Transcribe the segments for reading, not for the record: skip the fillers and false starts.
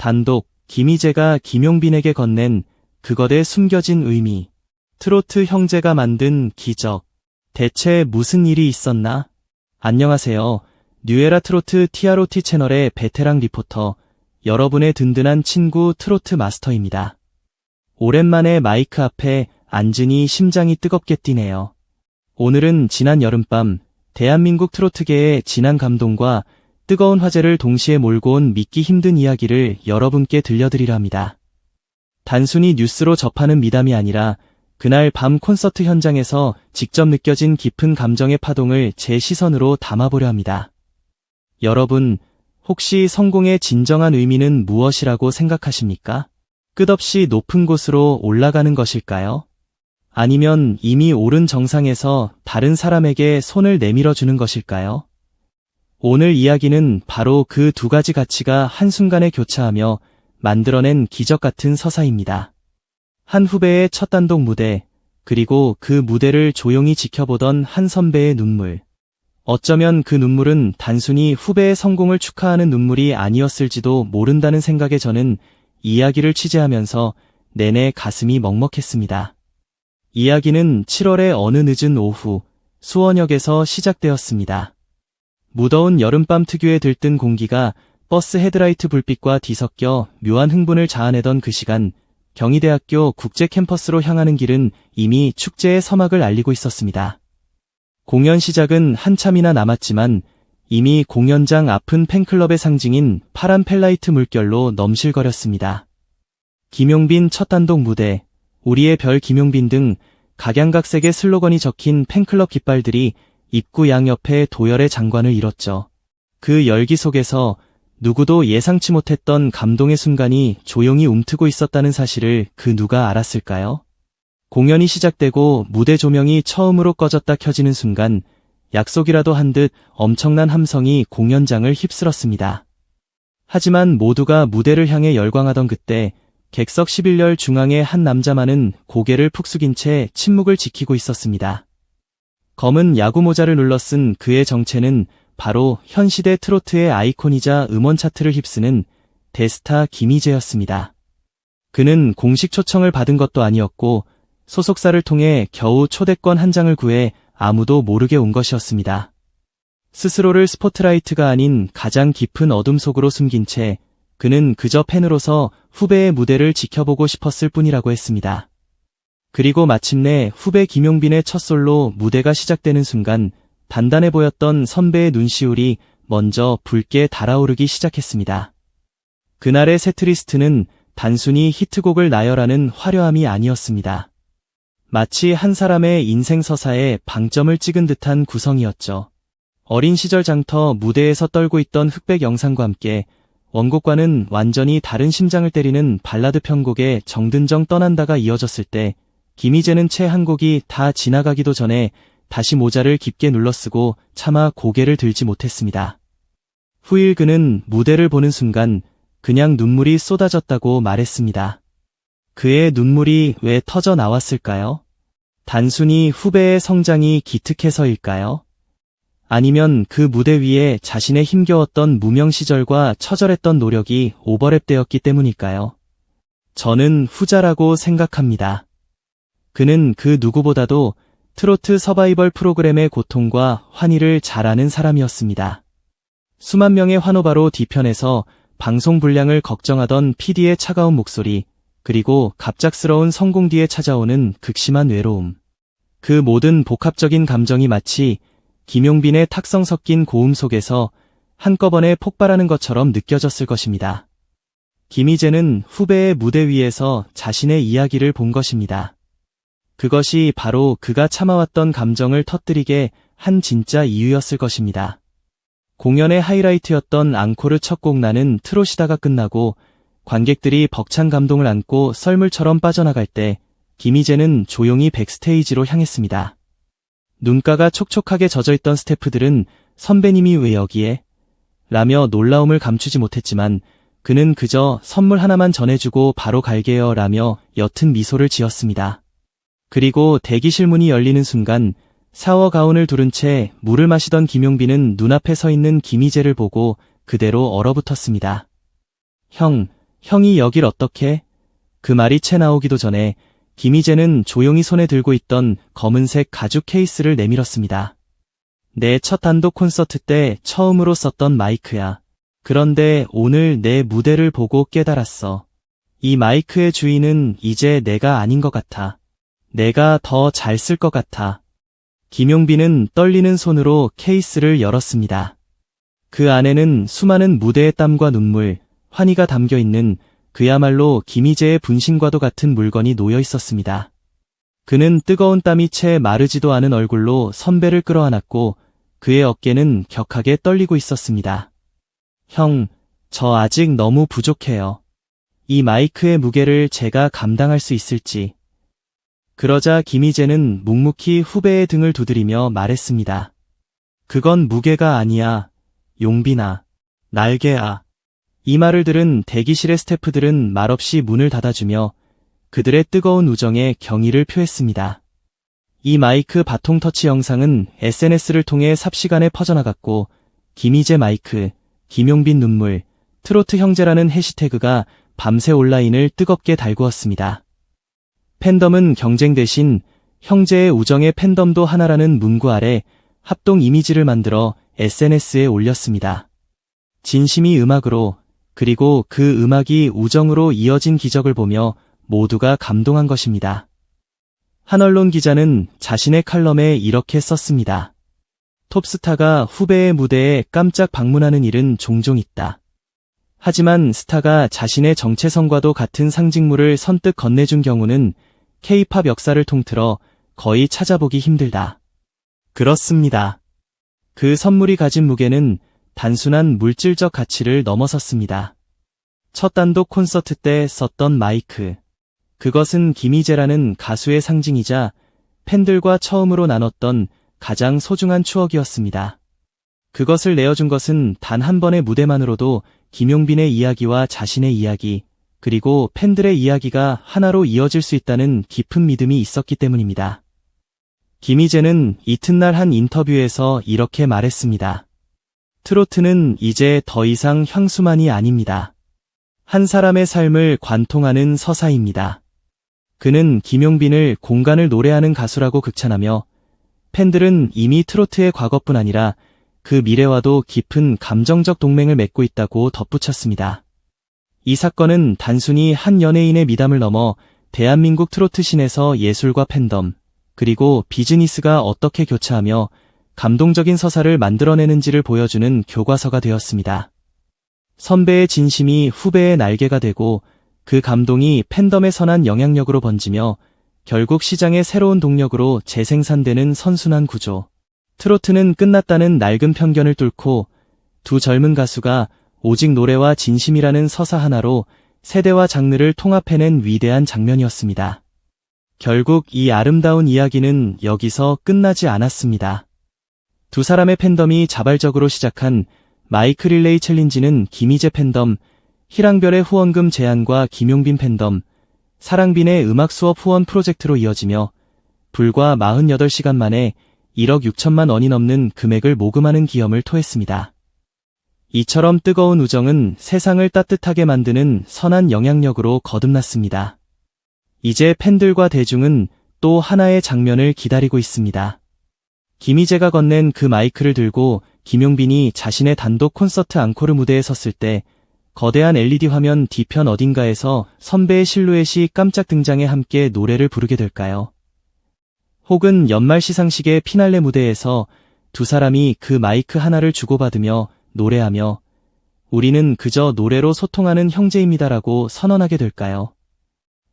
단독, 김희재가 김용빈에게 건넨 그것에 숨겨진 의미. 트로트 형제가 만든 기적. 대체 무슨 일이 있었나? 안녕하세요. 뉴에라 트로트 TROT 채널의 베테랑 리포터, 여러분의 든든한 친구 트로트 마스터입니다. 오랜만에 마이크 앞에 앉으니 심장이 뜨겁게 뛰네요. 오늘은 지난 여름밤 대한민국 트로트계의 진한 감동과 뜨거운 화제를 동시에 몰고 온 믿기 힘든 이야기를 여러분께 들려드리려 합니다. 단순히 뉴스로 접하는 미담이 아니라 그날 밤 콘서트 현장에서 직접 느껴진 깊은 감정의 파동을 제 시선으로 담아보려 합니다. 여러분, 혹시 성공의 진정한 의미는 무엇이라고 생각하십니까? 끝없이 높은 곳으로 올라가는 것일까요? 아니면 이미 오른 정상에서 다른 사람에게 손을 내밀어 주는 것일까요? 오늘 이야기는 바로 그 두 가지 가치가 한순간에 교차하며 만들어낸 기적 같은 서사입니다. 한 후배의 첫 단독 무대, 그리고 그 무대를 조용히 지켜보던 한 선배의 눈물. 어쩌면 그 눈물은 단순히 후배의 성공을 축하하는 눈물이 아니었을지도 모른다는 생각에 저는 이야기를 취재하면서 내내 가슴이 먹먹했습니다. 이야기는 7월의 어느 늦은 오후, 수원역에서 시작되었습니다. 무더운 여름밤 특유의 들뜬 공기가 버스 헤드라이트 불빛과 뒤섞여 묘한 흥분을 자아내던 그 시간, 경희대학교 국제 캠퍼스로 향하는 길은 이미 축제의 서막을 알리고 있었습니다. 공연 시작은 한참이나 남았지만 이미 공연장 앞은 팬클럽의 상징인 파란 펠라이트 물결로 넘실거렸습니다. 김용빈 첫 단독 무대, 우리의 별 김용빈 등 각양각색의 슬로건이 적힌 팬클럽 깃발들이 입구 양옆에 도열의 장관을 이뤘죠. 그 열기 속에서 누구도 예상치 못했던 감동의 순간이 조용히 움트고 있었다는 사실을 그 누가 알았을까요? 공연이 시작되고 무대 조명이 처음으로 꺼졌다 켜지는 순간 약속이라도 한 듯 엄청난 함성이 공연장을 휩쓸었습니다. 하지만 모두가 무대를 향해 열광하던 그때 객석 11열 중앙의 한 남자만은 고개를 푹 숙인 채 침묵을 지키고 있었습니다. 검은 야구 모자를 눌러쓴 그의 정체는 바로 현 시대 트로트의 아이콘이자 음원 차트를 휩쓰는 대스타 김희재였습니다. 그는 공식 초청을 받은 것도 아니었고 소속사를 통해 겨우 초대권 한 장을 구해 아무도 모르게 온 것이었습니다. 스스로를 스포트라이트가 아닌 가장 깊은 어둠 속으로 숨긴 채 그는 그저 팬으로서 후배의 무대를 지켜보고 싶었을 뿐이라고 했습니다. 그리고 마침내 후배 김용빈의 첫 솔로 무대가 시작되는 순간 단단해 보였던 선배의 눈시울이 먼저 붉게 달아오르기 시작했습니다. 그날의 세트리스트는 단순히 히트곡을 나열하는 화려함이 아니었습니다. 마치 한 사람의 인생 서사에 방점을 찍은 듯한 구성이었죠. 어린 시절 장터 무대에서 떨고 있던 흑백 영상과 함께 원곡과는 완전히 다른 심장을 때리는 발라드 편곡의 정든정 떠난다가 이어졌을 때 김희재는 채 한 곡이 다 지나가기도 전에 다시 모자를 깊게 눌러쓰고 차마 고개를 들지 못했습니다. 후일 그는 무대를 보는 순간 그냥 눈물이 쏟아졌다고 말했습니다. 그의 눈물이 왜 터져 나왔을까요? 단순히 후배의 성장이 기특해서일까요? 아니면 그 무대 위에 자신의 힘겨웠던 무명 시절과 처절했던 노력이 오버랩되었기 때문일까요? 저는 후자라고 생각합니다. 그는 그 누구보다도 트로트 서바이벌 프로그램의 고통과 환희를 잘 아는 사람이었습니다. 수만 명의 환호바로 뒤편에서 방송 분량을 걱정하던 PD의 차가운 목소리, 그리고 갑작스러운 성공 뒤에 찾아오는 극심한 외로움. 그 모든 복합적인 감정이 마치 김용빈의 탁성 섞인 고음 속에서 한꺼번에 폭발하는 것처럼 느껴졌을 것입니다. 김희재는 후배의 무대 위에서 자신의 이야기를 본 것입니다. 그것이 바로 그가 참아왔던 감정을 터뜨리게 한 진짜 이유였을 것입니다. 공연의 하이라이트였던 앙코르 첫 곡 나는 트롯이다가 끝나고 관객들이 벅찬 감동을 안고 썰물처럼 빠져나갈 때 김희재는 조용히 백스테이지로 향했습니다. 눈가가 촉촉하게 젖어있던 스태프들은 선배님이 왜 여기에? 라며 놀라움을 감추지 못했지만 그는 그저 선물 하나만 전해주고 바로 갈게요 라며 옅은 미소를 지었습니다. 그리고 대기실 문이 열리는 순간 샤워 가운을 두른 채 물을 마시던 김용빈은 눈앞에 서 있는 김희재를 보고 그대로 얼어붙었습니다. 형, 형이 여길 어떻게? 그 말이 채 나오기도 전에 김희재는 조용히 손에 들고 있던 검은색 가죽 케이스를 내밀었습니다. 내 첫 단독 콘서트 때 처음으로 썼던 마이크야. 그런데 오늘 내 무대를 보고 깨달았어. 이 마이크의 주인은 이제 내가 아닌 것 같아. 내가 더 잘 쓸 것 같아. 김용빈은 떨리는 손으로 케이스를 열었습니다. 그 안에는 수많은 무대의 땀과 눈물, 환희가 담겨 있는 그야말로 김희재의 분신과도 같은 물건이 놓여 있었습니다. 그는 뜨거운 땀이 채 마르지도 않은 얼굴로 선배를 끌어안았고 그의 어깨는 격하게 떨리고 있었습니다. 형, 저 아직 너무 부족해요. 이 마이크의 무게를 제가 감당할 수 있을지. 그러자 김희재는 묵묵히 후배의 등을 두드리며 말했습니다. 그건 무게가 아니야. 용빈아. 날개야. 이 말을 들은 대기실의 스태프들은 말없이 문을 닫아주며 그들의 뜨거운 우정에 경의를 표했습니다. 이 마이크 바통 터치 영상은 SNS를 통해 삽시간에 퍼져나갔고 김희재 마이크, 김용빈 눈물, 트로트 형제라는 해시태그가 밤새 온라인을 뜨겁게 달구었습니다. 팬덤은 경쟁 대신 형제의 우정의 팬덤도 하나라는 문구 아래 합동 이미지를 만들어 SNS에 올렸습니다. 진심이 음악으로, 그리고 그 음악이 우정으로 이어진 기적을 보며 모두가 감동한 것입니다. 한 언론 기자는 자신의 칼럼에 이렇게 썼습니다. 톱스타가 후배의 무대에 깜짝 방문하는 일은 종종 있다. 하지만 스타가 자신의 정체성과도 같은 상징물을 선뜻 건네준 경우는 K-팝 역사를 통틀어 거의 찾아보기 힘들다. 그렇습니다. 그 선물이 가진 무게는 단순한 물질적 가치를 넘어섰습니다. 첫 단독 콘서트 때 썼던 마이크. 그것은 김희재라는 가수의 상징이자 팬들과 처음으로 나눴던 가장 소중한 추억이었습니다. 그것을 내어준 것은 단 한 번의 무대만으로도 김용빈의 이야기와 자신의 이야기, 그리고 팬들의 이야기가 하나로 이어질 수 있다는 깊은 믿음이 있었기 때문입니다. 김희재는 이튿날 한 인터뷰에서 이렇게 말했습니다. 트로트는 이제 더 이상 향수만이 아닙니다. 한 사람의 삶을 관통하는 서사입니다. 그는 김용빈을 공간을 노래하는 가수라고 극찬하며 팬들은 이미 트로트의 과거뿐 아니라 그 미래와도 깊은 감정적 동맹을 맺고 있다고 덧붙였습니다. 이 사건은 단순히 한 연예인의 미담을 넘어 대한민국 트로트 씬에서 예술과 팬덤, 그리고 비즈니스가 어떻게 교차하며 감동적인 서사를 만들어내는지를 보여주는 교과서가 되었습니다. 선배의 진심이 후배의 날개가 되고 그 감동이 팬덤에 선한 영향력으로 번지며 결국 시장의 새로운 동력으로 재생산되는 선순환 구조. 트로트는 끝났다는 낡은 편견을 뚫고 두 젊은 가수가 오직 노래와 진심이라는 서사 하나로 세대와 장르를 통합해낸 위대한 장면이었습니다. 결국 이 아름다운 이야기는 여기서 끝나지 않았습니다. 두 사람의 팬덤이 자발적으로 시작한 마이크 릴레이 챌린지는 김희재 팬덤, 희랑별의 후원금 제안과 김용빈 팬덤, 사랑빈의 음악 수업 후원 프로젝트로 이어지며 불과 48시간 만에 1억 6천만 원이 넘는 금액을 모금하는 기염을 토했습니다. 이처럼 뜨거운 우정은 세상을 따뜻하게 만드는 선한 영향력으로 거듭났습니다. 이제 팬들과 대중은 또 하나의 장면을 기다리고 있습니다. 김희재가 건넨 그 마이크를 들고 김용빈이 자신의 단독 콘서트 앙코르 무대에 섰을 때 거대한 LED 화면 뒤편 어딘가에서 선배의 실루엣이 깜짝 등장해 함께 노래를 부르게 될까요? 혹은 연말 시상식의 피날레 무대에서 두 사람이 그 마이크 하나를 주고받으며 노래하며 우리는 그저 노래로 소통하는 형제입니다라고 선언하게 될까요?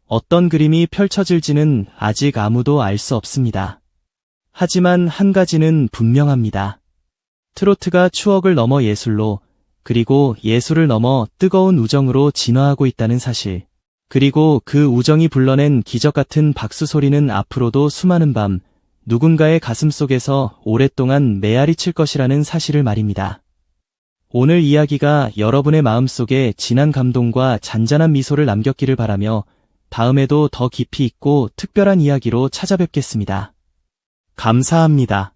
어떤 그림이 펼쳐질지는 아직 아무도 알 수 없습니다. 하지만 한 가지는 분명합니다. 트로트가 추억을 넘어 예술로, 그리고 예술을 넘어 뜨거운 우정으로 진화하고 있다는 사실. 그리고 그 우정이 불러낸 기적 같은 박수 소리는 앞으로도 수많은 밤, 누군가의 가슴 속에서 오랫동안 메아리 칠 것이라는 사실을 말입니다. 오늘 이야기가 여러분의 마음속에 진한 감동과 잔잔한 미소를 남겼기를 바라며 다음에도 더 깊이 있고 특별한 이야기로 찾아뵙겠습니다. 감사합니다.